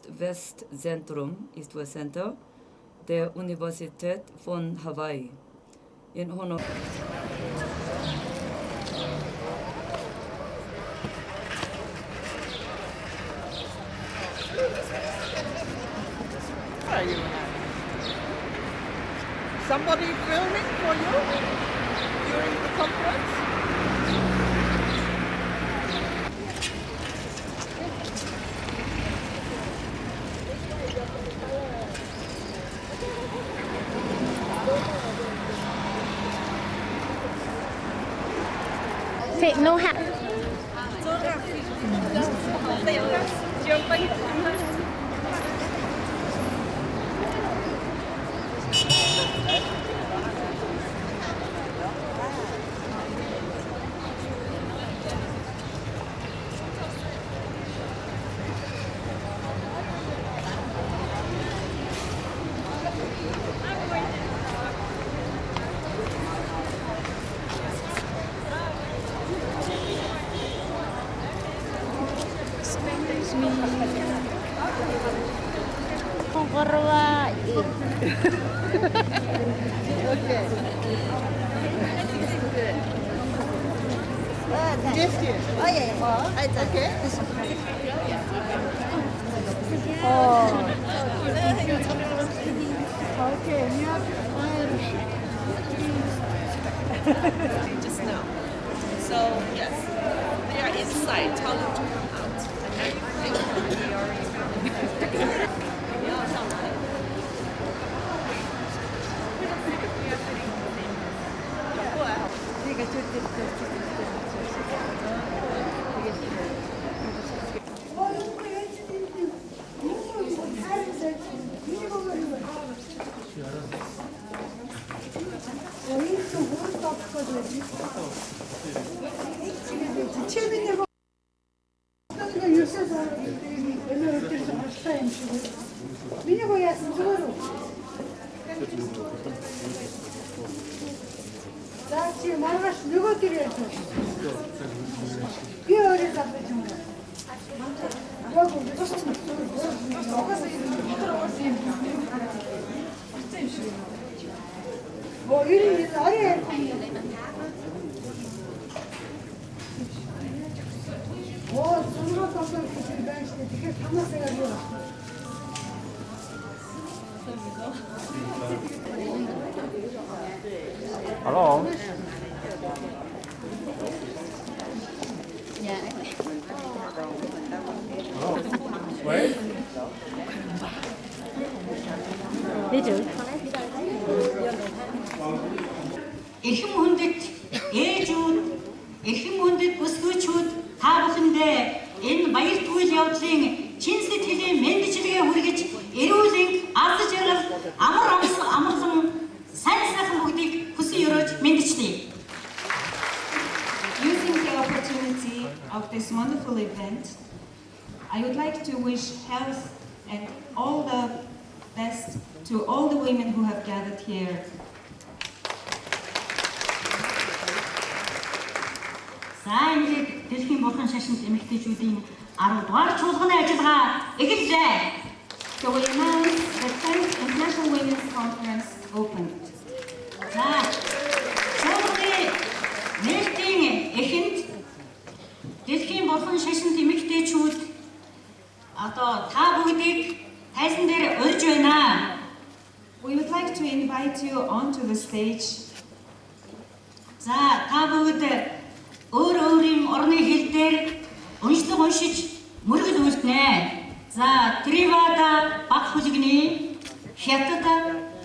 Ost-West-Zentrum ist das Center der Universität von Hawaii. In Honor. Somebody filming for you during the conference? Take no hat. Okay. Just here. Oh yeah. Okay. Okay. Just now. So yes, they are inside. Tell them to come out. Hello. Wait. Эрхэм хүндэт ээжүүд, эрхэм хүндэт бүсгүйчүүд та бүхэндээ энэ баяр түүл явдлын чин сэтгэлийн мэндчилгээ хүргэж, эрүүл алс жаргал, амар амгалан сайн сайхан бүгдийг хүсэн өрөөж мэндчлэе. Using the opportunity of this wonderful event, I would like to wish health and all the best to all the women who have gathered here. Сайн дэлхийн бурхан шашинт эмэгтэйчүүдийн 10 дугаар чуулганы ажиллагаа эхэллээ. So we announce the 10th International Women's Conference opened. Чуулганы нээлтийн эхэнд дэлхийн бурхан шашинт эмэгтэйчүүд одоо та бүгдийг тайзан дээр урьж байна. We would like to invite you onto the stage. За та бүгд өөрийн орны хэл дээр уншлаг уншиж мөргөл үлднэ. За Тривада, Бат хөлгөний, Хятад,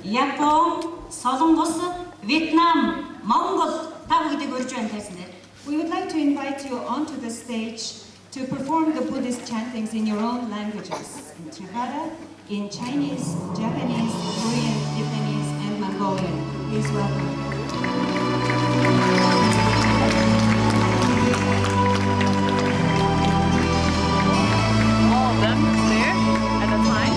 Япон, Солонгос, Вьетнам, Монгол та бүгдийг урьж байна тайзан дээр. We would like to invite you onto the stage to perform the Buddhist chantings in your own languages. In Trivada, in Chinese, Japanese, Korean, Vietnamese, and Mongolian. Please welcome. All of them there at a time.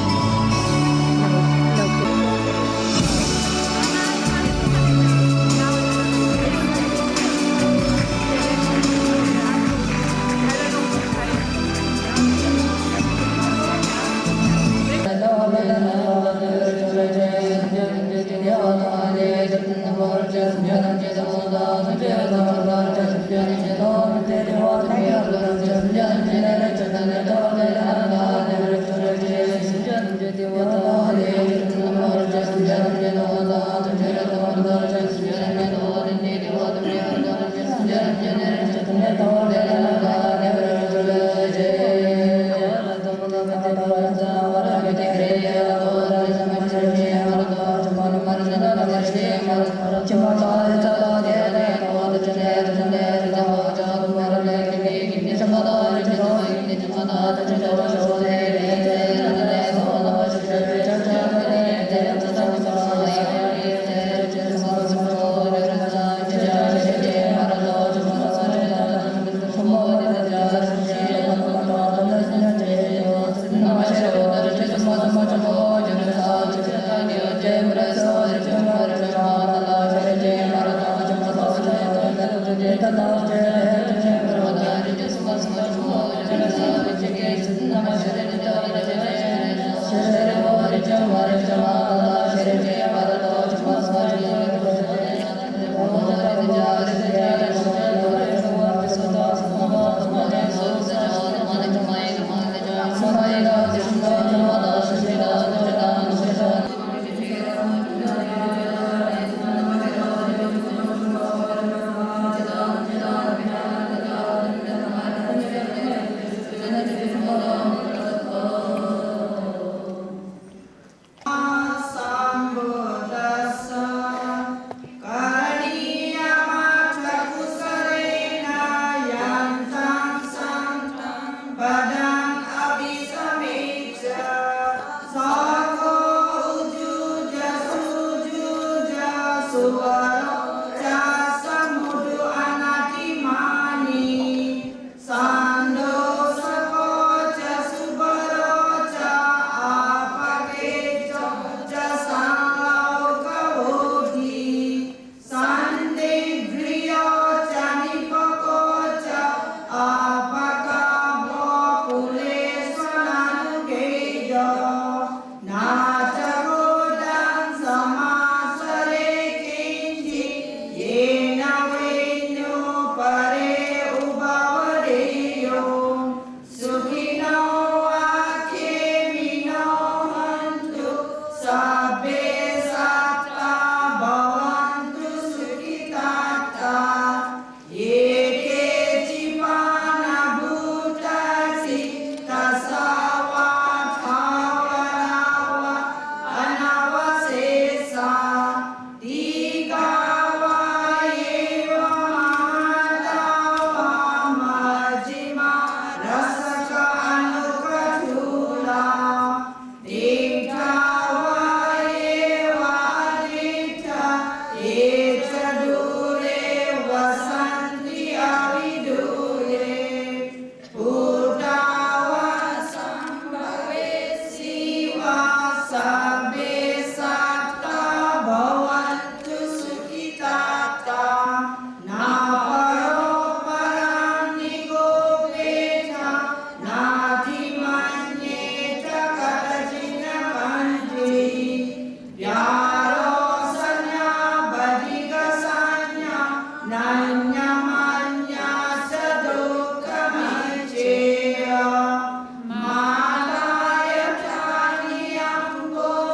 Mataya Tanyambo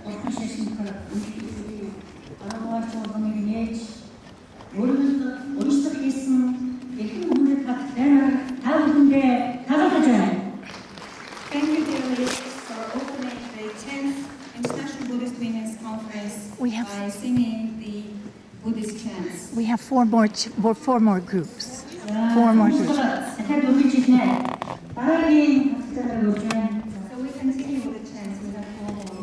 Бурхан шашинтай аргууч болгоныг нээж өөрсдөө хийсэн эрхэм хүмүүст батлаар та бүхэндээ талархаж байна. Thank you, dear ladies, for opening the 10th International Buddhist Women's Conference by singing the Buddhist chants. We have four more groups. Four more groups. So we continue with the chants. We have 4 more.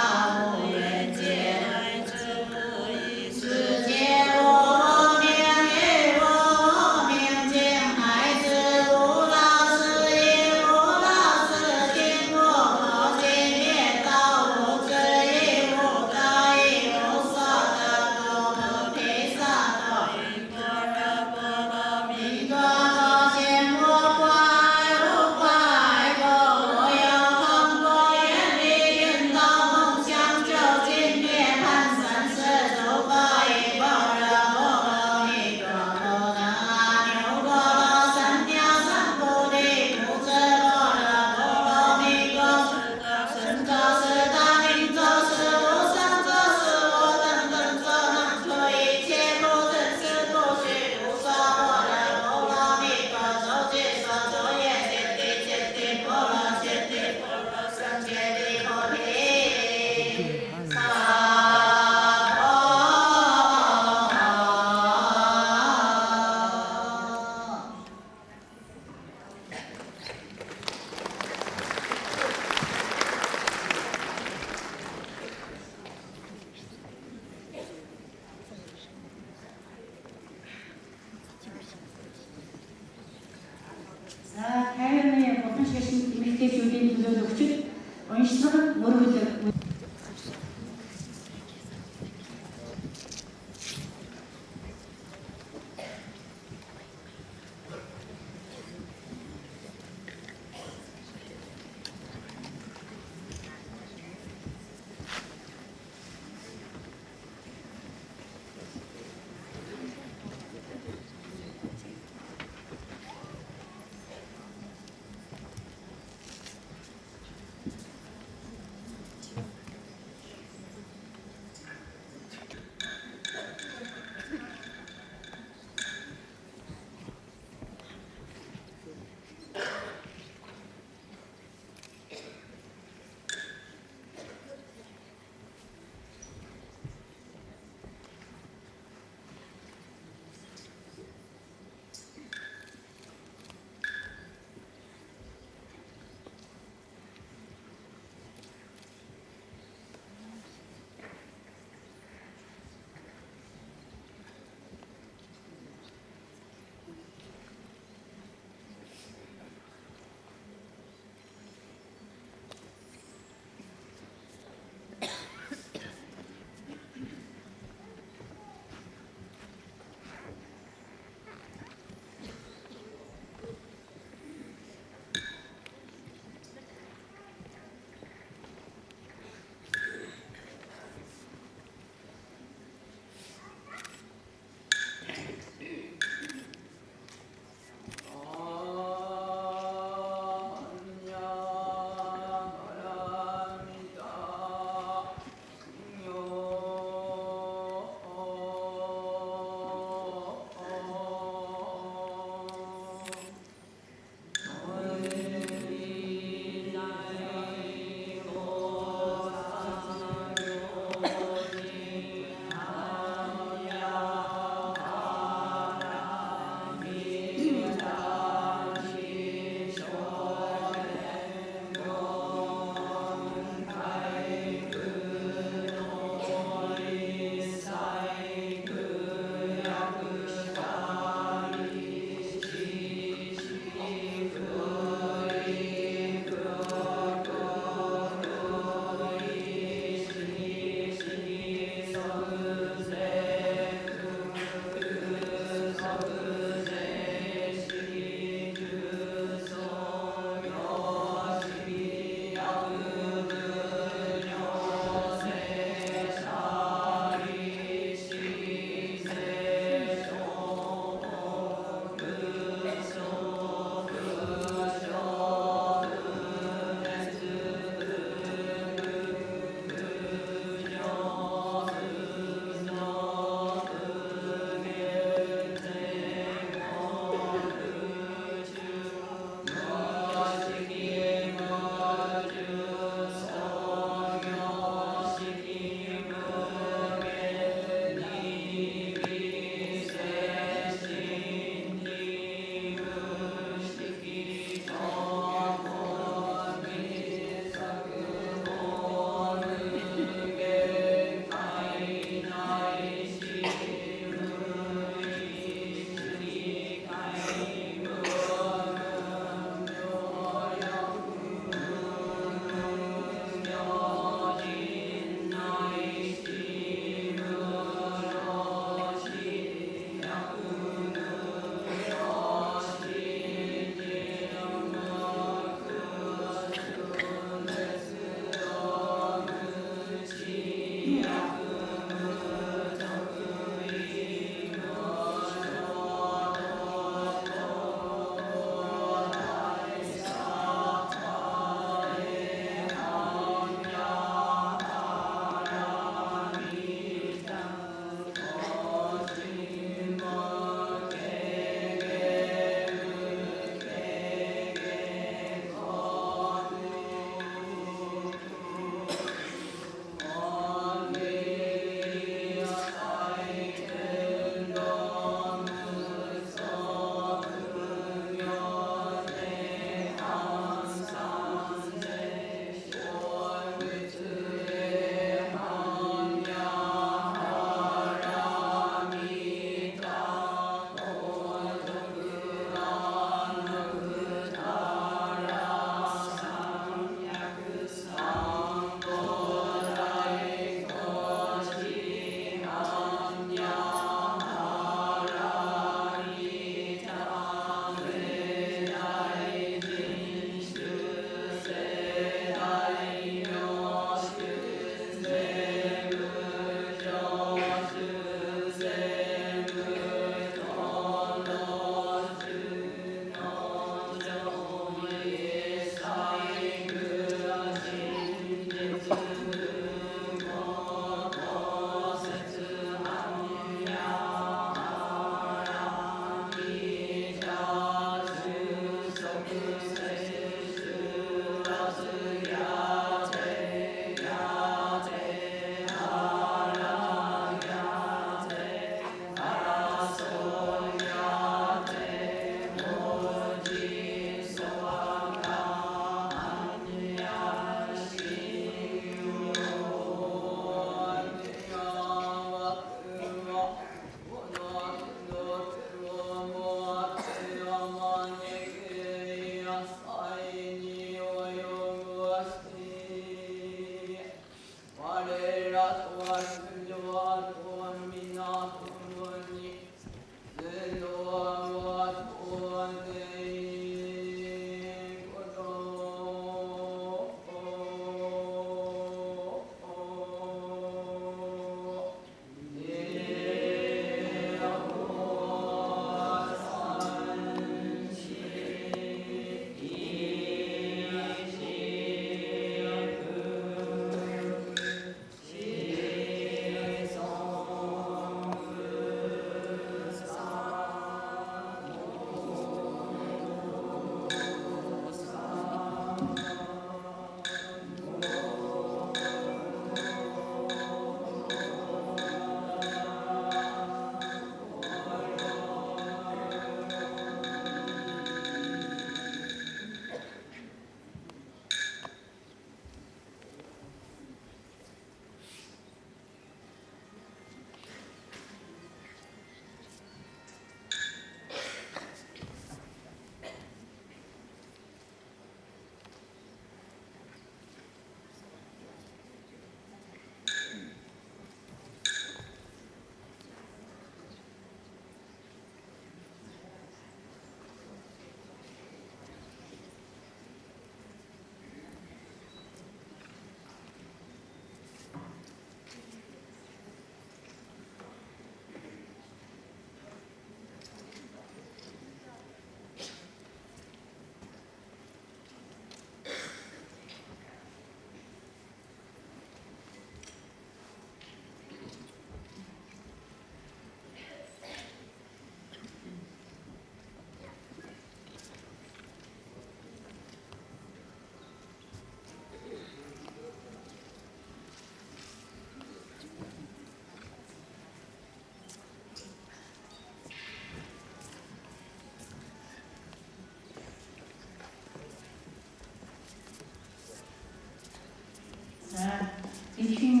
Дэлхийн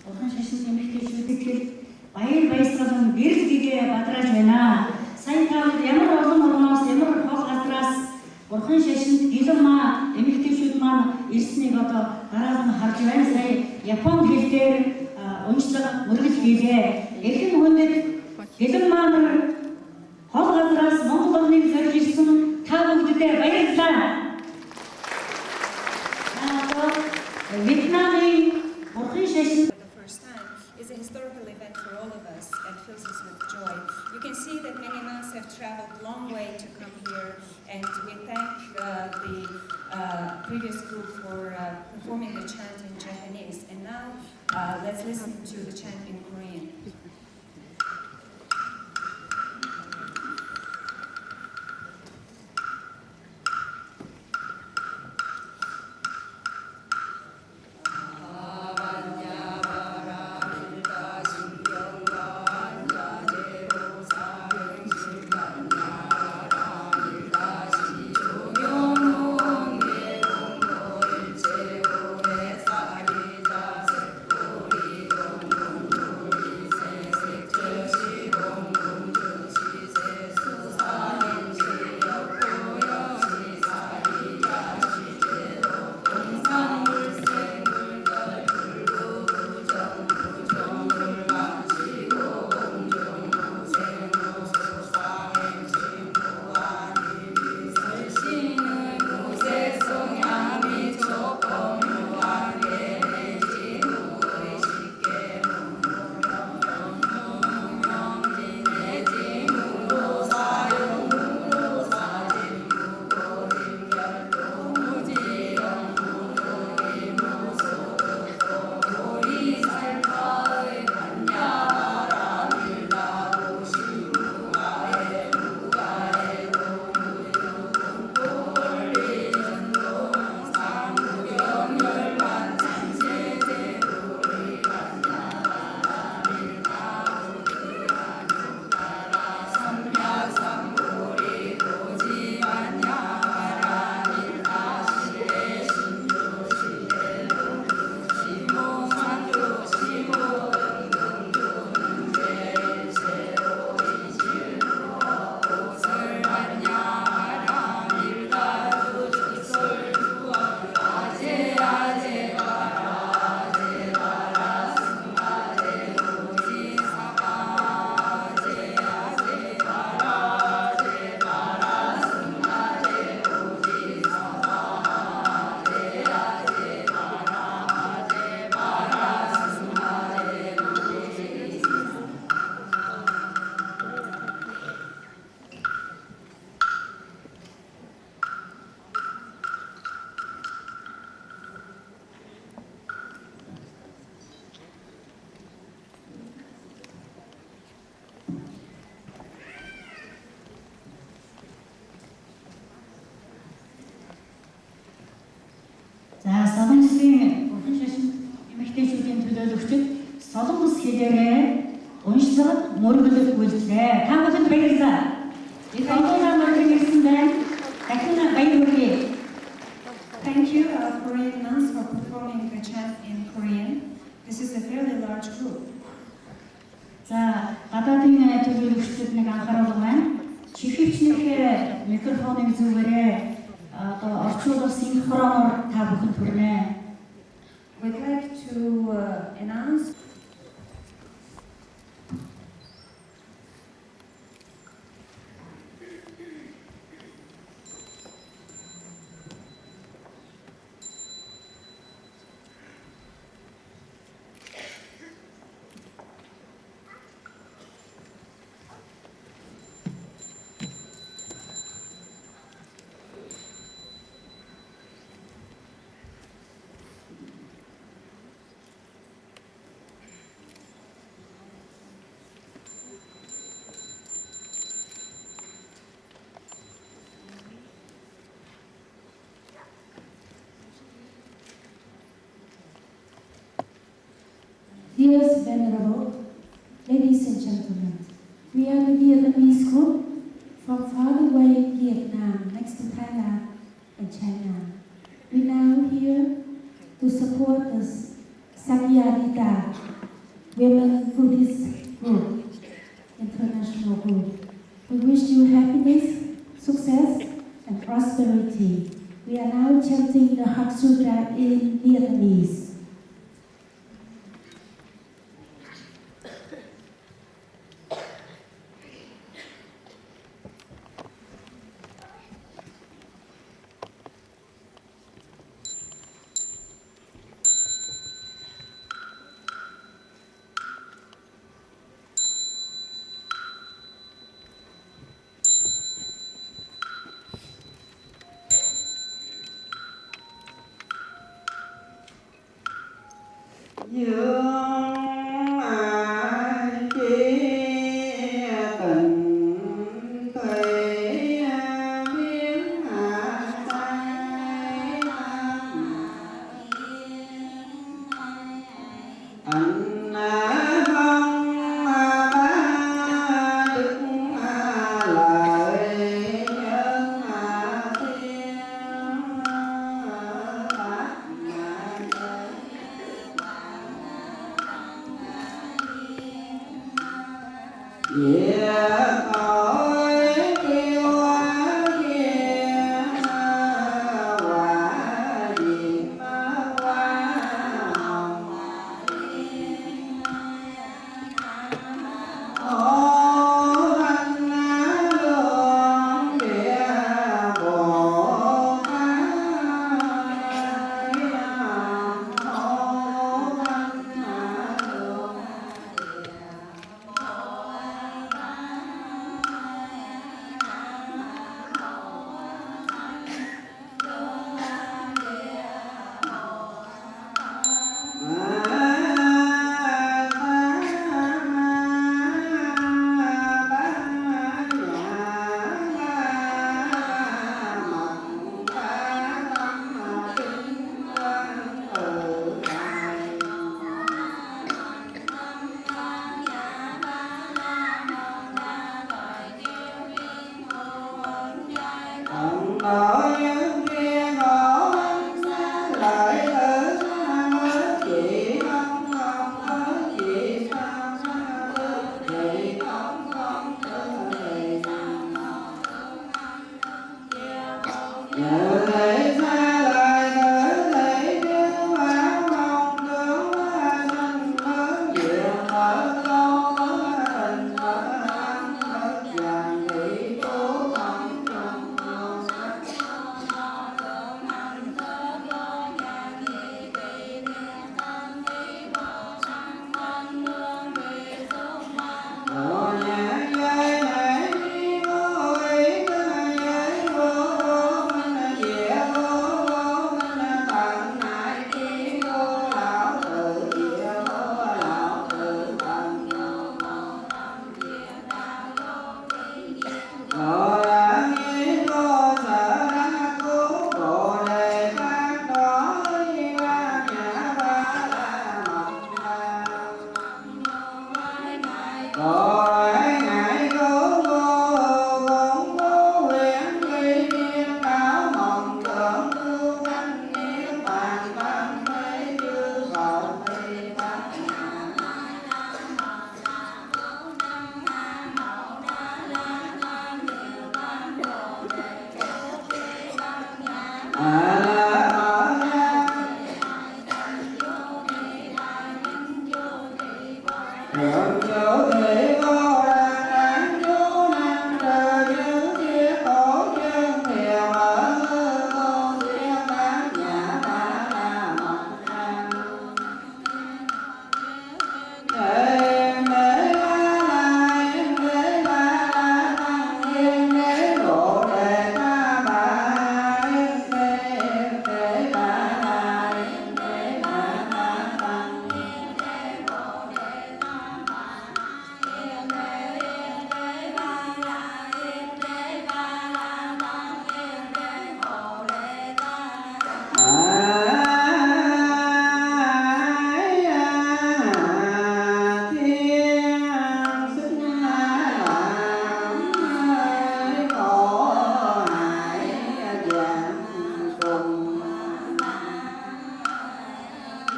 урхан шашин эмэгтэйчүүдийг баяр баясгалан гэрэл гэгээ бадрааж байна. Сайн та ямар олон орноос ямар хол газраас урхан шашинд гэлэн маа эмэгтэйчүүд маань ирснийг одоо дараад нь харж байна. Сая Японы хэл дээр уншлаг мөргөл хийлээ. Эрхэм хүндэт гэлэн маа хол газраас Монгол орныг зорж ирсэн та бүгдэд баярлалаа. Вьетнамын урхан шашин is a historical event for all of us and fills us with joy. You can see that many nuns have traveled a long way to come here, and we thank the previous group for performing the chant in Japanese. And now let's listen to the chant in Korean. За Солонгосын урхан шашин эмэгтэйчүүдийн төлөөлөгчд Солонгос хэлээрээ уншлага мөргөл үйлчлээ. Та бүхэнд баярлалаа. Их олон мөргөл ирсэн байна. Дахин баяр хүргэе. Thank you, Korean nuns, for performing the chant in Korean. This is a fairly large group. За гадаадын төлөөлөгчдөд нэг анхааруулга байна. Чихвчнийхээ микрофоныг зүгээрээ одоо орчуулсан синхроноор та бүхэнд хүрнэ. We'd like to announce Dear Venerable, ladies and gentlemen, we are the Vietnamese group from faraway Vietnam, next to Thailand and China. We now hear to support the Sakyarita Women Buddhist Group, International Group. We wish you happiness, success, and prosperity. We are now chanting the Heart Sutra in Vietnamese. Dương ai chi tình thủy biến sai anh không ba đức lợi nhân thiên yeah, ôi kêu kia quả diệm hoa hồng ô thanh đường địa bồ tát ô thanh đường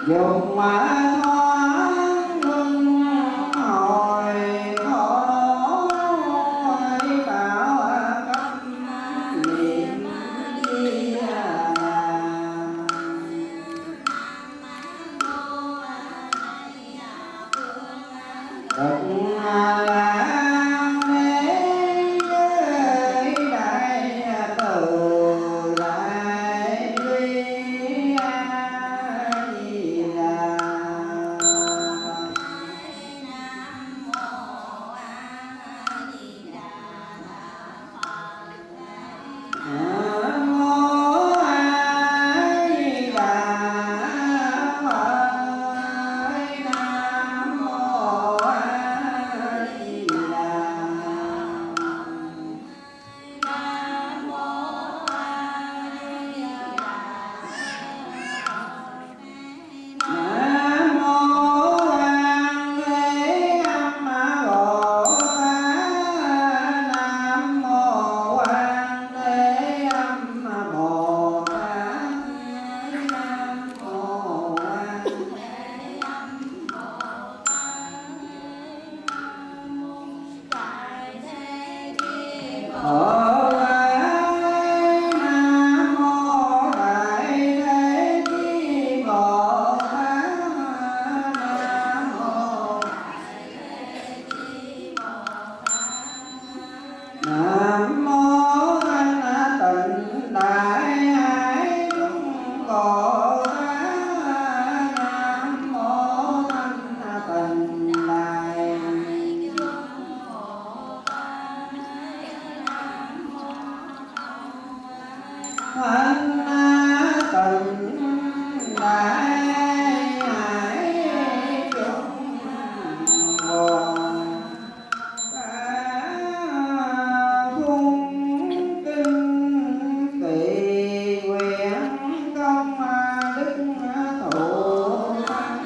Dục mà thoáng luân hồi thôi bảo cấp niệm Di Đà. Phật làm đế giới đại từ đại bi A Di Đà. Nam mô A Di Đà Phật. Nam mô A Di Đà. Nam mô Quan Thế Âm Bồ Tát. Nam mô Quan Thế Âm Bồ Tát. Nam mô Quan Thế Âm Bồ Tát. Nam mô Đại Thế Chí Bồ Tát. Nam mô Nam mô Thanh Tịnh Đại Hải Chúng Bồ Tát. Nam mô Thanh Tịnh Đại Hải Chúng Bồ Tát. Thanh Tịnh Đại Hải Chúng Bồ Cung kinh tỳ nguyện công đức thụ tăng.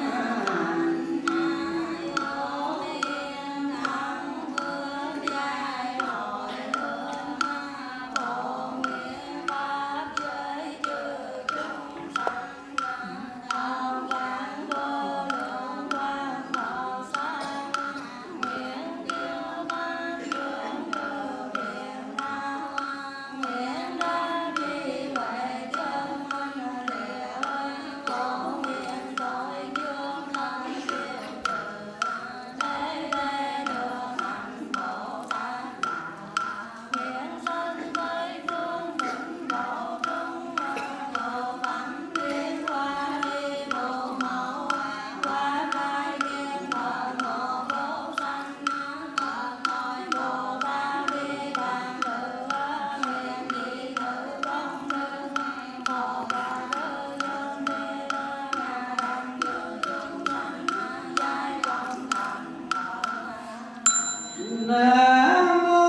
Nam mô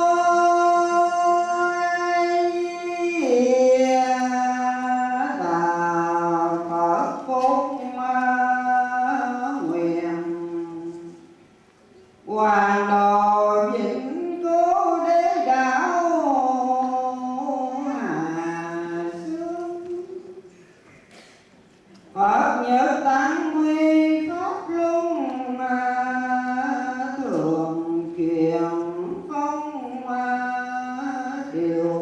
A Di Đà Phật. Phúc nguyện Hoàng Đồ Vĩnh Cố Đế Đạo Hà Xương. Phật Nhật Tăng Huy Pháp Luân thường kiền phong điều.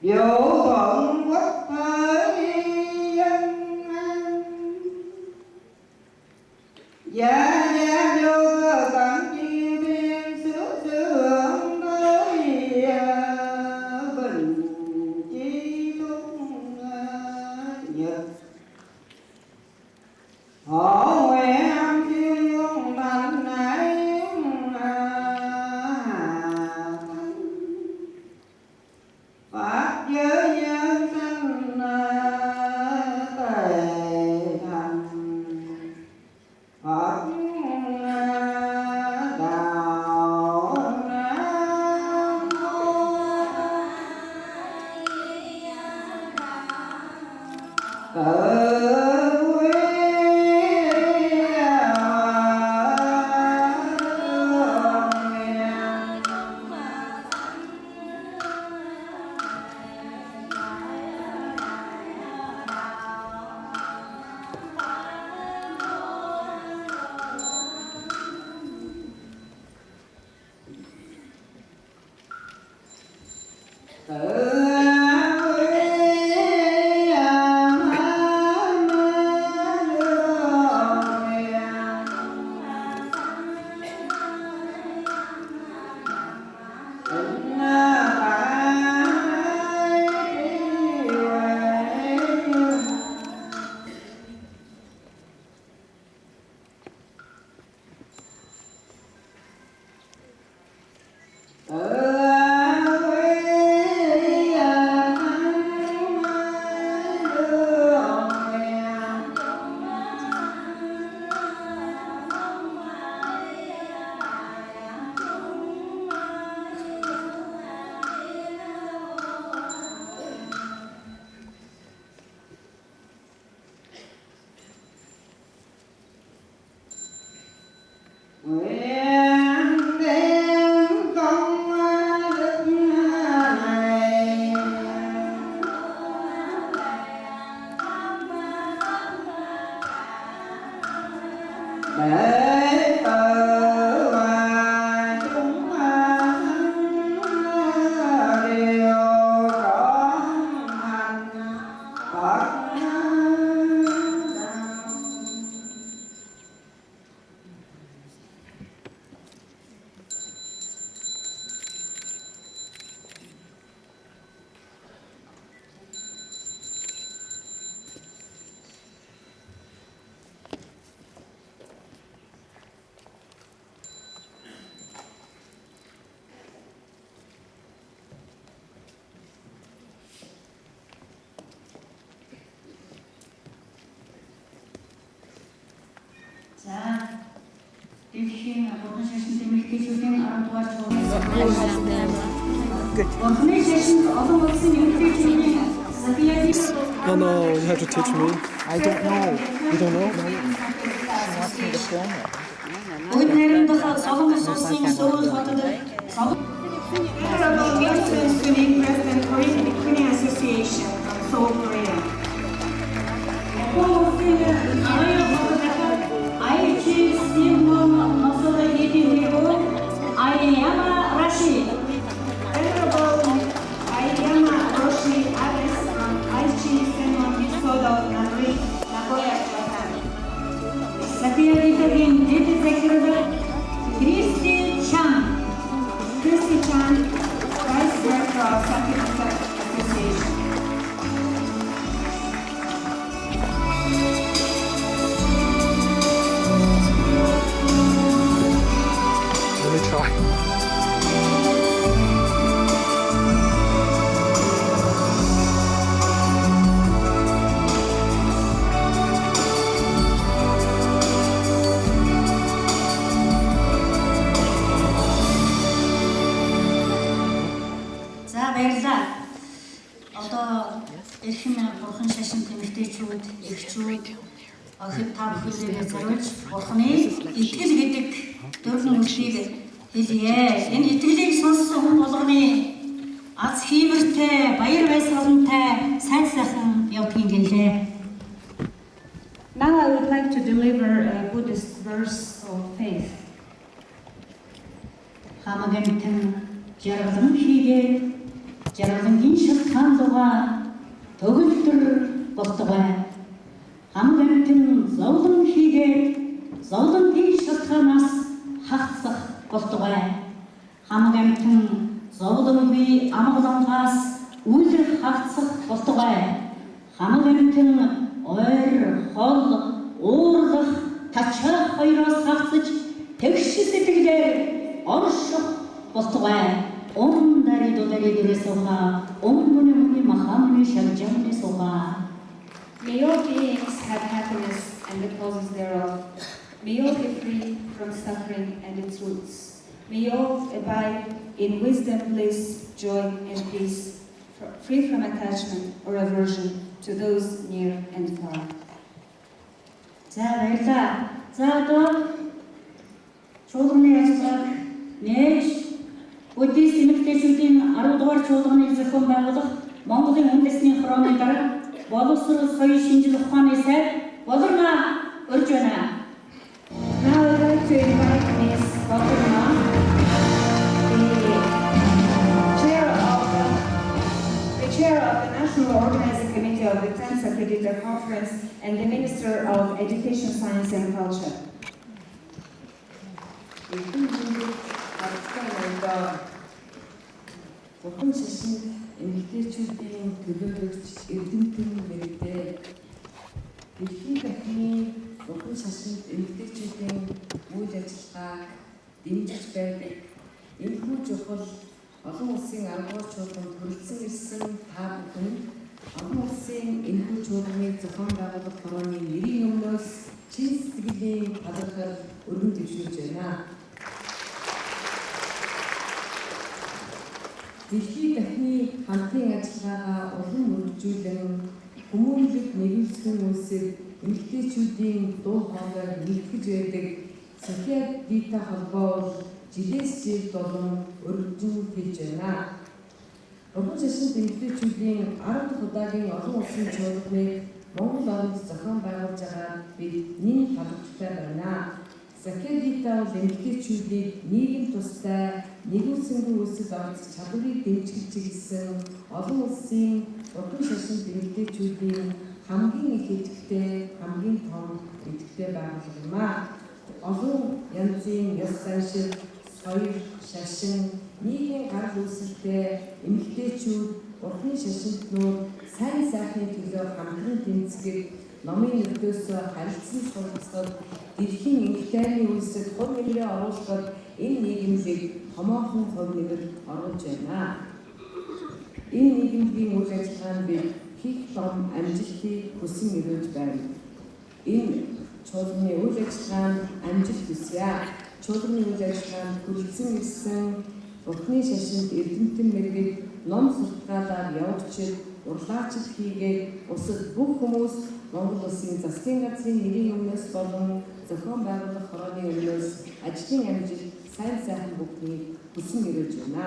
Vũ thuận quốc thế dân an. Gia gia vô cơ tận chi biên xứ xứ hướng tới bình chi tung nhật. Hộ nguyện âm chiêu dương thành hải Pháp giới nhân sanh tề thành. Phật đạo Nam mô tự quy За, дэлхийн бурхан шашин эмэгтэйчүүдийн 10 дугаар чуулган. Бурханы шашинд олон улсын эмэгтэйчүүдийн Сахиади. No, you have to teach me. I don't know. You don't know? Өнөөдөр Солонгос улсын Сөүл хотод Honorable Milton Sunim, President Korean Association of Seoul, Korea. Venerable Aiyama Roshi Abbess from Aichi Senmon Misodo, Nagori, Nagoya, Japan. Сахиадигийн дэд захирал Кристи Чан. Christy Chan, Vice Director of Sakura Association. Let me try. За баярлалаа. Одоо эрхэм бурхан шашин тэмэгтэйчүүд, эгчүүд, охид та бүхэндээ зориулж бурханы итгэл гэдэг дөрвөн үгшийг хэлье. Энэ итгэлийг сонссон хүн болгоны аз хиймэртэй, баяр баясгалантай сайн сайхан явдгийг гэлээ. Now I would like to deliver a Buddhist verse of faith. Хамагантан жаргалан хийгээд жаргалангийн шалтгаан дугаа төгөлдөр болтугай. Хамагантан зовлон хийгээд зовлонгийн шалтгаанаас хагасах болтугай. Хамагантан зовлонгүй амгалангаас үл хагасах болтугай. Хамагантан ойр, хол, уурлах, тачаах хоёроос хагасж тэгш сэтгэлээр орших болтугай. Дари дөрөсөха, муни махамни шалжамни соха. May all beings have happiness and the causes thereof. May all be free from suffering and its roots. May all abide in wisdom, bliss, joy, and peace, free from attachment or aversion to those near and far. За баярлалаа. За одоо чуулганы ажлыг нээж Буддист эмэгтэйчүүдийн 10 дугаар чуулганыг зохион байгуулах Монголын үндэсний храмын дарга боловсрол соёлын шинжлэх ухааны сайд Болорма урьж байна. Now I'd like to invite Ms. Bolorma, the chair of the National Organizing Committee of the 10th Accreditor Conference and the Minister of Education, Science and Culture. Бурхан шашин эмэгтэйчүүдийн төлөөлөгч эрдэмтэн мэрэгдээ. Дэлхийн дахины бурхан шашинд эмэгтэйчүүдийн үйл ажиллагааг дэмжиж байдаг. Энэхүү чухал олон улсын 10 дугаар чуулганд хүрэлцэн ирсэн та бүхэн олон улсын энэхүү чуулганыг зохион байгуулах хорооны нэрийн өмнөөс чин сэтгэлийн талархал өргөн дэвшүүлж байна. Дэлхийн дахины хамтын ажиллагаагаа улам өргөжүүлэн хүмүүнлэг нэгүүлсэн үйлсээр эмэгтэйчүүдийн дуу хоолойг нэгтгэж байдаг Сахиадитай холбоо жилээс жилд болон өргөжин хийж байна. Бурхан шашин эмэгтэйчүүдийн 10 дахь удаагийн олон улсын чуулганыг Монгол оронд зохион байгуулж байгаа бид нэн талархтай байна. Закадита бол эмэгтэйчүүдийг нийгэм тустай нэгүсэнгүй үйлсэд оролцох чадварыг дэмжих чиглэсэн олон улсын уран шашин эмэгтэйчүүдийн хамгийн их идэвхтэй, хамгийн том идэвхтэй байгууллага юм аа. Олон янзын ёс заншил, соёл, шашин, нийгмийн гар үүсэлтэй эмэгтэйчүүд уран шашинтнууд сайн сайхны төлөө хамтран тэмцдэг номын нөлөөс харилцан суралцахад дэлхийн эмэгтэйчүүдийн үйлсэд хувь нэмрээ оруулахад энэ нийгэмлийг томоохон хувь нэмэр оруулж байна. Энэ нийгэмийн үйл ажиллагаанд бид их том амжилтыг хүсэн өрөөж байна. Энэ чуулганы үйл ажиллагаанд амжилт хүсье. Чуулганы үйл ажиллагаанд хүрэлцэн ирсэн Бурхны шашинд эрдэмтэн мэргэд ном сурталгаалаар явагчид, урлаачид хийгээд бусад бүх хүмүүс Монгол Улсын засгийн газрын нэрийн өмнөөс болон зохион байгуулах хорооны өмнөөс ажлын амжилт, сайн сайхан бүхнийг хүсэн өрөөж байна.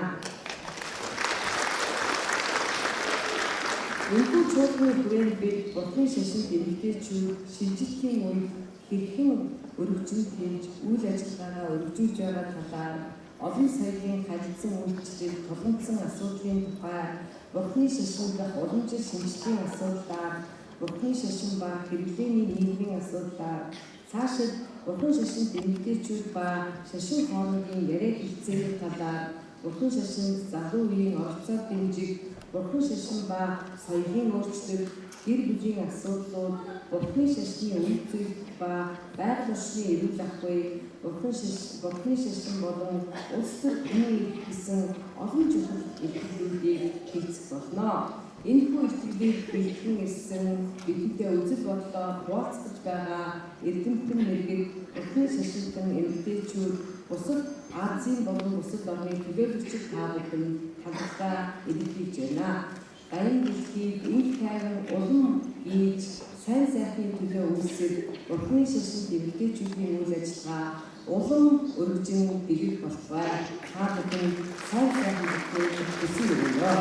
Энэхүү чуулганы хүрээнд бид Бурхны шашинд эмэгтэйчүүд шилжилтийн үед хэрхэн өргөжин хийж үйл ажиллагаагаа өргөжүүлж байгаа талаар олон соёлын харилцан үйлчлэл, тулгымцсан асуудлын тухай, Бурхны шашин дах уламжил шинжилгээний асуудлаар, Бурхны шашин ба хэрэглээний нийгмийн асуудлаар, цаашид Бурхны шашинд эмэгтэйчүүд ба шашин хоорондын яриа хэлцээний талаар, Бурхны шашинд залуу үеийн оролцоо дэмжих, Бурхны шашин ба соёлын өөрчлөлт, гэр бүлийн асуудлууд, Бурхны шашны үйлчлэл ба байгаль орчны эрүүл ахуй, Бурхны шашин болон улс төр хүний гэсэн олон чухал илэрхийллүүдийг хийцэх болно. Энэхүү илэрхийллийг бэлтгэн ирсэн бидэнтэй үзэл бодлоо хуваалцаж байгаа эрдэмтэн мэргэд Бурхны шашинтан эмэгтэйчүүд бусад Азийн болон бусад орны төлөөлөгчид та бүхэн талархаа илэрхийлж байна. Баян дэлхийг инх тайван улам ийж сайн сайхны төлөө үйлсэл Бурхны шашинд эмэгтэйчүүдийн үйл ажиллагаа улам өргөжин бэлэг болтугай. Та бүхэн сайн сайхан бүхнийг хүсэн өргөнө.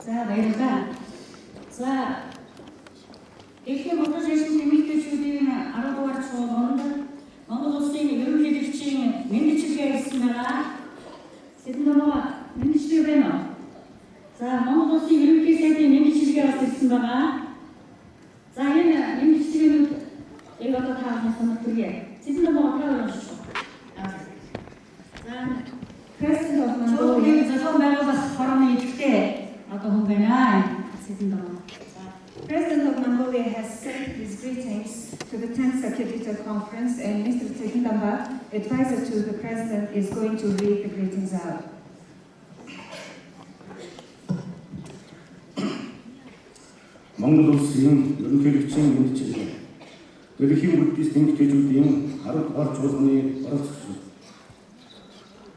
За баярлалаа. За Дэлхийн Бурхны шашин эмэгтэйчүүдийн 10 дугаар чуулганд Монгол Улсын ерөнхийлөгчийн мэдчилгээ хийсэн байгаа. Сэднэмээ мэдчилгээ байна уу? За Монгол Улсын ерөнхий сайдын мэдчилгээ бас ирсэн байгаа. За энэ мэдчилгээнүүд одоо таахын санал түргий. Сэднэмээ тавьж уншиж. За President of Mongolia. чуулганы зохион байгуулах хорооны идэвхтэй одоо хүн байна. Сэднэмээ. President of Mongolia has sent his greetings to the 10th Sakya Conference, and Mr. Tegindamba, advisor to the President, is going to read the greetings out. Монгол Улсын ерөнхийлөгчийн мэдчилгээ. Дэлхийн буддист эмэгтэйчүүдийн 10 дугаар чуулганы оролцогчид.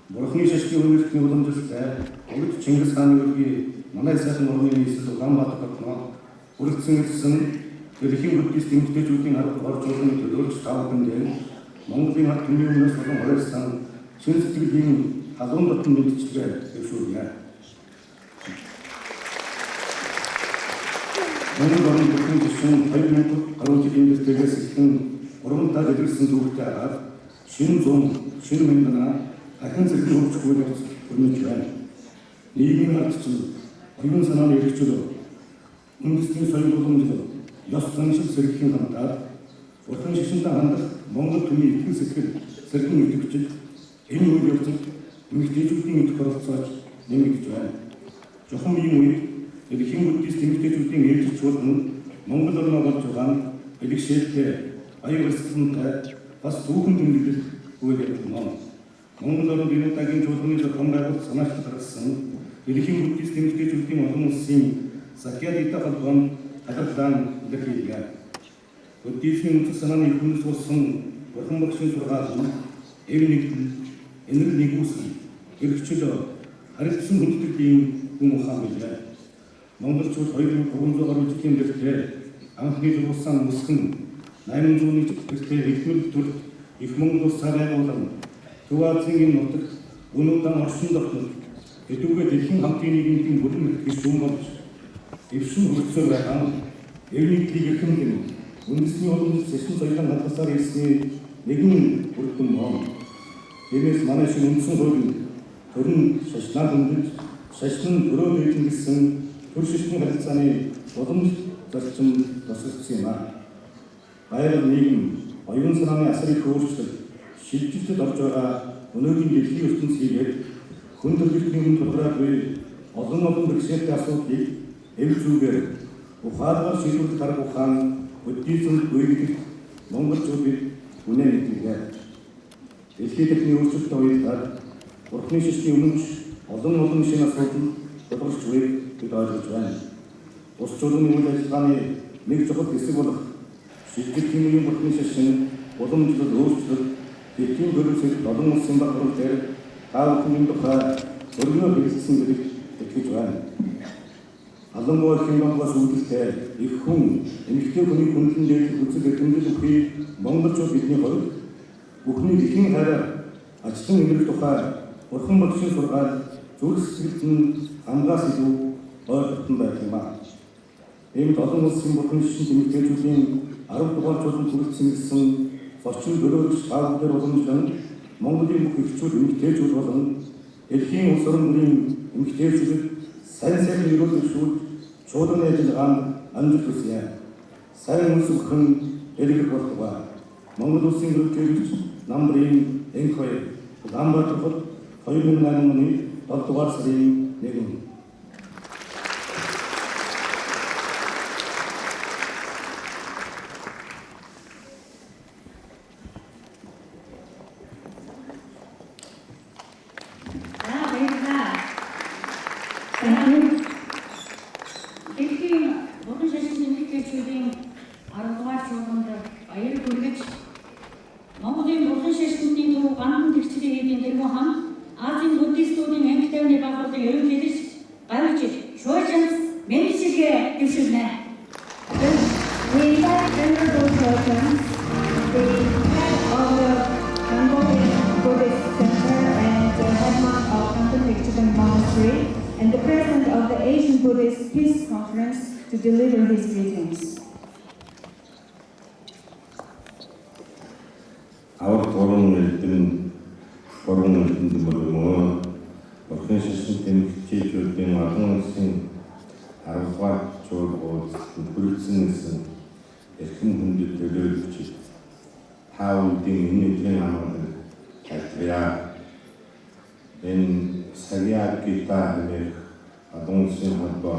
Бурхны шашны үнэлтний уламжлалтай Урд Чингис хааны үргийн манай сайхан орны нийслэл Улаанбаатар хотноо хүрэлцэн ирсэн дэлхийн буддист эмэгтэйчүүдийн 10 дугаар чуулганы төлөөлөгч та бүхэнд Монголын ард түмний өмнөөс болон ойрсан шинэ сэтгэлийн халуун дотн мэдчилгээ зөвшөөрнө. Монгол орны бүхэн жишүүн 2000 гаруй жилийн дэвтэрээс эхлэн урамдаа дэлгэрсэн зүгтээ хараад шинэ зам, шинэ мэндана дахин зэрэг хөгжихгүй өрнөж байна. Нийгмийн ардчил, оюун санааны эрхчлөө, үндэсний соёл уламжлал, ёс заншил сэргэхийн хамтаар Бурхны шашинтай хандах Монгол түмний итгэл сэтгэл сэргэн идэвхжил энэ үйл явцад эмэгтэйчүүдийн идэх оролцооч нэмэгдэж байна. Жохом ийм үед дэлхийн буддист эмэгтэйчүүдийн ээлжид чуулган Монгол орноо болж байгаа нь бэлгшээлтэй, аян өсгөлтэй бас түүхэн тэмдэглэл үйл явдал. Монгол орнд энэ удаагийн чуулганы зохион байгуулалт санаачлал гаргасан дэлхийн буддист эмэгтэйчүүдийн олон улсын Закядита холбоонд талархлаа илэрхийлье. Буддизмын үндэс санааны хүнс болсон Бурхан багшийн сургаал нь эв нэгдэл, энэрл нэгүсэл, эрхчлөө, харилцсан хүндэтгэлийн хүн ухаан билээ. Монголчууд 2300 гаруй жилийн тэртээ анхны зурсан мөсгөн 800-ны тэртээ эхмэл төрд их Монгол улс царай болон Төв Азийн нутагт өнөөдөр орчин дотнод Хэдүүгээр дэлхийн хамтын нийгмийн бүрэн мэдгэж шүүн болж эвшин хөрцөөр байгаа эвнийтлийг эрхэмлэн үндэсний уламжлалт сэшин соёлын хадгалсаар ирсний нэгэн бүрдэн мөн. Тиймээс манай шиг үндсэн хууль төрн шашнаар хөндөж шашин төрөө дэвтэн гэсэн төр шишний харилцааны уламж зарчим тусалсан юм аа. Баяр нийгэм оюун санааны асар их өөрчлөлт шилжилтэд орж байгаа өнөөгийн дэлхийн ертөнцийн хүн төрөлхтний тулгараагүй олон бэрхшээлтэй асуудлыг эв зүгээр ухаалгаар шийдвэрлэх арга ухаан буддизм буйг монголчууд үнэн мэдээ. Дэлхийн техникийн өөрчлөлтийн үеэр Бурхны шишний өмнөж олон шинэ асуудал тодорхойлж буйг бид ойлгож байна. Ус чуулганы үйл ажиллагааны нэг чухал хэсэг болох шилжилтийн үеийн Бурхны шишин уламжлал өөрчлөлт дэлхийн хөрөлсөд олон улсын баграл дээр таавахын тухай өргөнөөр хэлсэн гэдэгт итгэж байна. Алангуй хэмбангаас үүдэлтэй их хүн эмэгтэй хүний хүндлэн дээр үзэг эрхэмлэл өгөхий монголчууд бидний хувьд бүхний дэлхийн хараа ачлан эмэрэх тухай Бурхан багшийн сургаал зүрх сэтгэлд нь амгаас илүү ойлголттой байх юм аа. Иймд олон улсын Бурхан шишин эмэгтэйчүүдийн 10 дугаар чуулганд хүрэлцэн гэсэн зочин дөрөвч таавдар уламжлан Монголын бүх эхчүүд эмэгтэйчүүд болон дэлхийн улс орон бүрийн эмэгтэйчүүдэд сайн өрөөлөх шүүд чуулганы ажиллагаанд амжилт хүсье. Сайн улс бүхэн элэг болтугай. Монгол улсын хөрөлтөйч намрын энхой Улаанбаатар 2008 оны 7 дугаар сарын 1. Дэлхийн Бурхан шашин эмэгтэйчүүдийн 10 дугаар чуулганд баяр хүргэж Монголын Бурхан шашинтны төв гандан тэгчлэг хийдийн тэргүй хам Азийн буддистуудын эмэгтэйчүүдийн байгууллагын ерөнхийлөгч Гавж Шуйжанс менежергээ дэвшүүлнэ. We invite Venerable Shojans, the head of the Mongolian Buddhist Center and the headman of Kantan Vikchitan Monastery, and the president of the Asian Buddhist Peace Conference to deliver his greetings. Our forum is Бурхан шашин эмэгтэйчүүдийн олон улсын 10 дугаар чуулганд хүрэлцэн гэсэн эрхэм хүндэт төлөөлөгч таавдын энэ өдрийн амгалан тайлбараа. Энэ саяар гитаа хэмээх олон улсын холбоо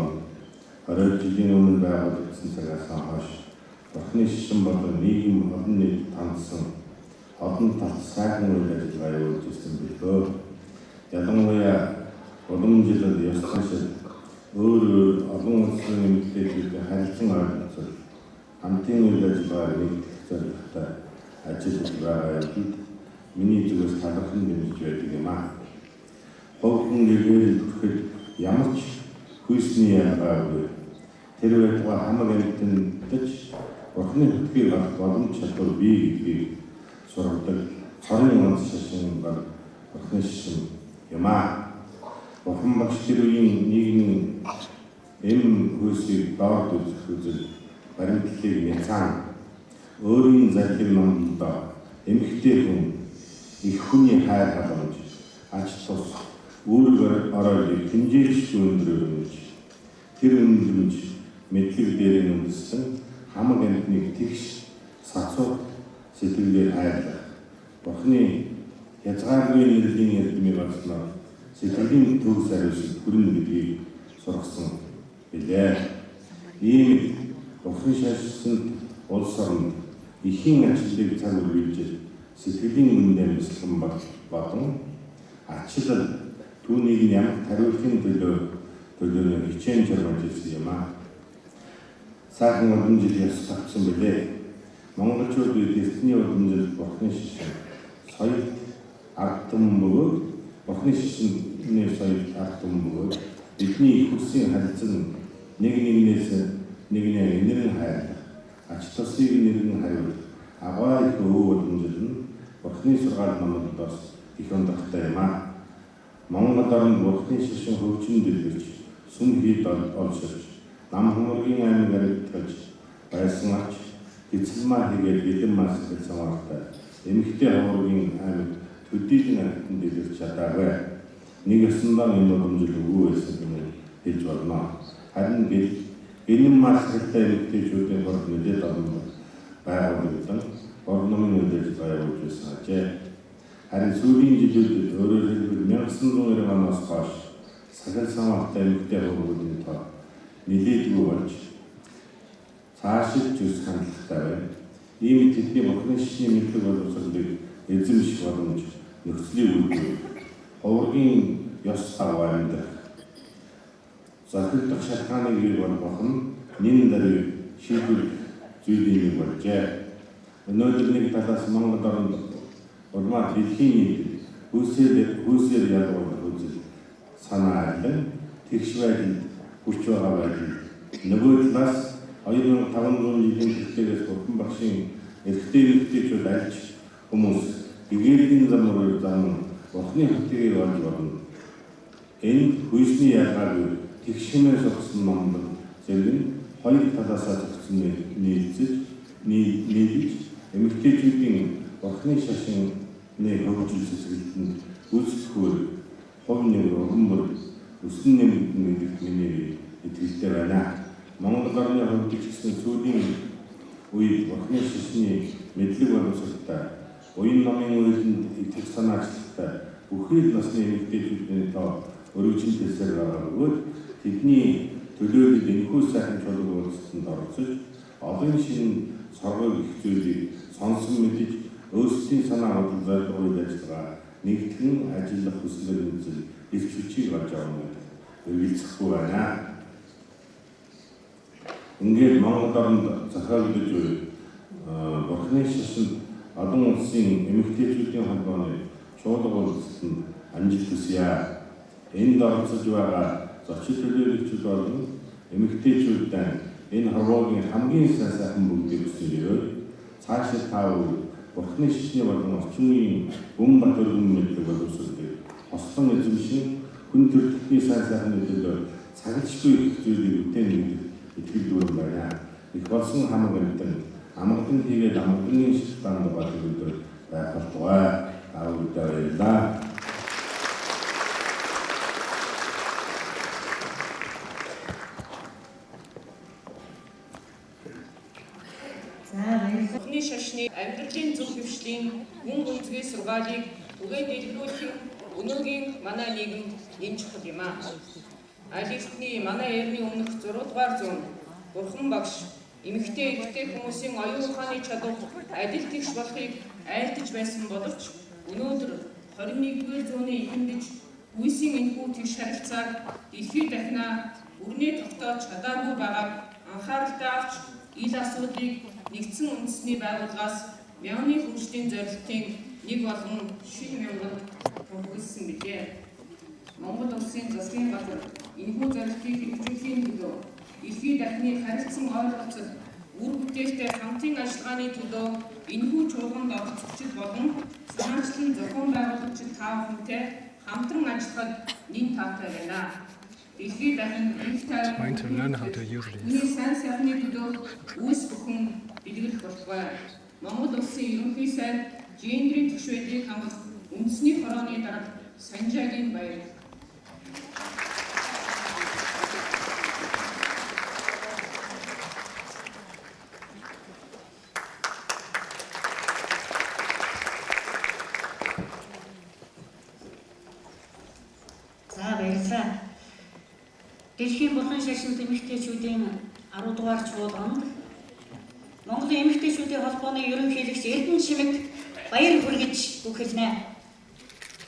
20 жилийн өмнө байгуулагдсан цагаас хойш Бурханы шишин болон нийгэм олон нийт тандсан олон талт сайхан үйл ажиллагаа явуулж ирсэн билээ. Ялангуяа уламжлал ёс заншил өөр олон улсын эмэгтэйчүүдийн харилцан ойлголцол хамтын үйл ажиллагаа нэгтгэх зорилготой ажиллаж байгаа гэдэгт миний зүгээс талархан дэмжиж байдаг юм аа. Ховхон гэрэл бүрхэд ямар ч хүйсний ялгаагүй тэр байтугай хамаг амьтандаж Бурханы хөтгийг авах боломж чадвар бий гэдгийг сургадаг цорын онц шашин бол Бурханы шишин юм аа. Бурхан багш тэр үеийн нийгмийн эм хүйсийг доод үзэл баримтлалыг няцаан өөрийн зарим номдоо эмэгтэй хүн их хүний хайр халамж ач тус үүрэг оройлыг хэмжээлж өндрөөлж тэр өндрөмж мэдлэг дээр үндэслэн хамаг амьтныг тэгш сацуу сэтгэлээр хайрлах Бурханы язгааргүй нэрлийн эрдмийг олсноор сэтгэлийн төгс хариуцлага хүрнэ гэдгийг сургасан билээ. Ийм Бурхан шашинд улс орнд ихийн ачлалыг цаг үргэлж сэтгэлийн үндэм бэлэн болон ачлал түүнийг нь ямар хариулахын төлөө хичээн чармаж ирсэн юм аа. Сайхан уламжлал яс тавсан билээ. Монголчууд эзний уламжлал Бурханы шишин соёл ардтан бөгөөд Бурханы шишинний соёл ардтан бөгөөд бидний хүссэн харилцан нэгнээс нэгнээ нэрэн хайрлах ач тусыг нэрэн хариулах агай их өвөө уламжлал нь Бурханы сургаал номдоос их ондогтой юм аа. Монгол орнд бурхны шашин хөгжин дэлгэрч сүм хийд олширч нам хүмүүргийн аймаг аригдгаж байсан ач эцэлмаа хийгээд бэлэн мас гэж самаартай эмэгтэй ховоргийн аймаг төдийлэн аригтан дэлгэрч чадаагүй нэг ёсондоо энэ боломжтой өгөө байсан гэж хэлж байна. Харин бэлэн мас хэрэгтэй эмэгтэйчүүдийн хорд нэлээд олон байгууллагууд орномын үдээс байгуулж байсан ажээ. Харин сүүлийн жилүүдэд өөрөөр хэлбэл 1990 оноос хойш сахил самаартай эмэгтэй ховоргийн тоо нэлээдгүй болж цаашид зүс хандлагатай байна. Ийм тэдний бурхны шашны мэдлэг боловсролыг эзэмших боломж нөхцөлийн үйлдэл ховоргийн ёс харваа амьдрах захирдах шалтгааныг бий болгох нь нэн дарыг шийдвэрлэх зүйлийн нэг болжээ. Өнөөдөр нэг талаас Монгол орнд улмаа дэлхийн хүйсээр ялгуулах үзэл санаа айлан тэгш байдал хүч байгаа байдал нөгөө талаас 2500 жилийн төлөвлөгөөс бурхан багшийн эрхтэйчүүд альж хүмүүс эгээдийн замаар зам бурхны хөтгийг олж болно. Энэ хүйсний ялгааг тэгшмээр согсон Монгол зэрэг хоёр талаасаа зохицсон нийлж эмэгтэйчүүдийн бурхны шашин хөгжил сэсгэлтэнд үйлчлэхүүр хувь нэг уран бүр өсөн нэмэгдэн мэдэх миний итгэлтэй байна. Монгол орны хувьд ч гэсэн сүүлийн үед бурхны шашны мэдлэг боловсролтой уян номын үйлдэнд итгэх санаачлагтай бүхий л насны эмэгтэйчүүдийн тоо өргөжин дэлсээр байгаа бөгөөд тэдний төлөөлөл энэхүү сайхан чуулган уулзалтанд оролцож олон шинэ соргог их зүйлийг сонсон мэдэж өөрсдийн санаа бодлого зорилгыг ажиллагаа нэгтгэн ажиллах хүслээр үзэл их хүчийг олж авах үйлчлэхгүй байна. Ингээд Монгол орнд захиалгаж буй бурхны шашинд олон улсын эмэгтэйчүүдийн холбооны чуулган уулзалтанд амжилт хүсье. Энд оролцож байгаа зочид төлөөлөгчид болон эмэгтэйчүүдийн энэ хорвоогийн хамгийн сайхан бүгдийг хүсье. Цаашид тав бурхны шашны болон орчин үеийн бөм батөргөн мэдлэг боловсролыг хослон эзэмшин хүн төрөлхтний сайхан мэдээлэл цагчгүй их зүйлийг үтэн итгэл дүүрэн байна. Их болсон хамаг амтан амгалан хийгээд амгаланы шалтгаан байгаа зүйлээр байх болтугай. Аудаарла. Бурхны шашны амьдралын зөв хөвшлийн гүн гүнзгий сургаалыг түгээд илрүүлэх өнөөгийн манай нийгэм энэ чухал юм аа. Алисны манай эртний өмнөх 6 дугаар зуунд бурхан багш эмэгтэй эрэгтэй хүмүүсийн оюун ухааны чадвар адил тэгш болохыг айлтж байсан боловч өнөөдөр 21-р зууны эхэндэж үеийн энэхүү тэгш харилцааг дэлхийд дахинаа өрнөө тогтоож чадаагүй байгааг анхааралтай авч ил асуудлыг нэгдсэн үндэсний байгууллагаас мянганы хөгжлийн зорилтын нэг болгон шинэ мянганд тохиолсон билээ. Монгол улсын засгийн газар энэхүү зорилтыг хэрэгжүүлэхийн төлөө дэлхийд дахины харилцан ойлголцол үр бүтээлтэй хамтын ажиллагааны төлөө энэхүү чуулганд оролцогчид болон санаачлан зохион байгуулагчид та бүхэнтэй хамтран ажиллахад нэн таатай байна. Дэлхийд дахин их тайван хүний сайн сайхны төлөө үүс бүхэн бэлгэлэх болтугай. Монгол улсын ерөнхий сайд гендрийн түвш байдлыг хангах үндэсний хорооны дарга Санжаагийн баяр. За баярлалаа. Дэлхийн бурхан шашинд эмэгтэйчүүдийн 10 дугаар чуулганд Монголын эмэгтэйчүүдийн холбооны ерөнхийлөгч Эрдэнэ Чимэг баяр хүргэж бүхэлнэ.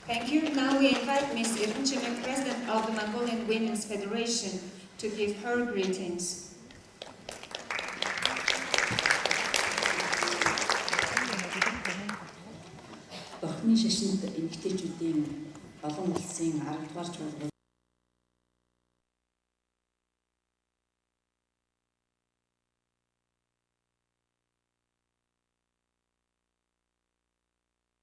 Thank you. Now we invite Ms. Erden Chimig, President of the Mongolian Women's Federation, to give her greetings. Бурхны шашинд эмэгтэйчүүдийн олон улсын 10 дугаар чуулганд